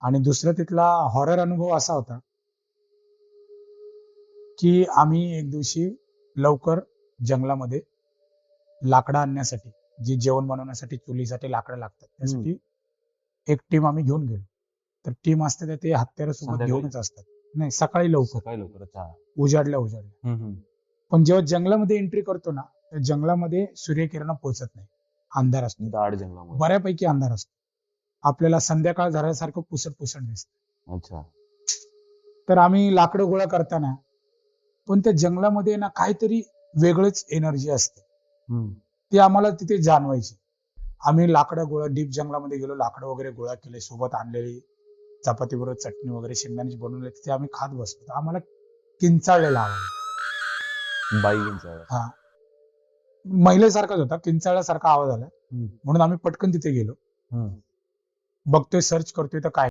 आणि दुसरा तिथला हॉरर अनुभव असा होता की आम्ही एक दिवशी लवकर जंगलामध्ये लाकडं आणण्यासाठी, जी जेवण बनवण्यासाठी चुलीसाठी लाकडं लागतात त्यासाठी एक टीम आम्ही घेऊन गेलो. तर टीम असते तर ते हत्यारं सोबत संध्याकाळी? घेऊनच असतात. नाही, सकाळी लवकर, सकाळी लवकर. अच्छा. उजाडल्या. पण जेव्हा जंगलामध्ये एंट्री करतो ना, त्या जंगलामध्ये सूर्यकिरण पोहोचत नाही, अंधार असतो, दाट जंगलामध्ये. बऱ्यापैकी अंधार असतो. आपल्याला संध्याकाळ झाल्यासारखं पुसट दिसतं. अच्छा. तर आम्ही लाकडं गोळा करताना, पण त्या जंगलामध्ये ना काहीतरी वेगळंच एनर्जी असते, ती आम्हाला तिथे जाणवायची. आम्ही लाकडं गोळा डीप जंगलामध्ये गेलो, लाकडं वगैरे गोळा केले, सोबत आणलेली चपाती बरोबर चटणी वगैरे शेंगदाण्याची बनवली, तिथे आम्ही खात बसलो. तर आम्हाला किंचाळलेला आवाज, बाई किंचाळल्या. हा, महिलेसारखाच होता, किंचाळल्यासारखा आवाज आला. म्हणून आम्ही पटकन तिथे गेलो, बघतोय, सर्च करतोय तर काय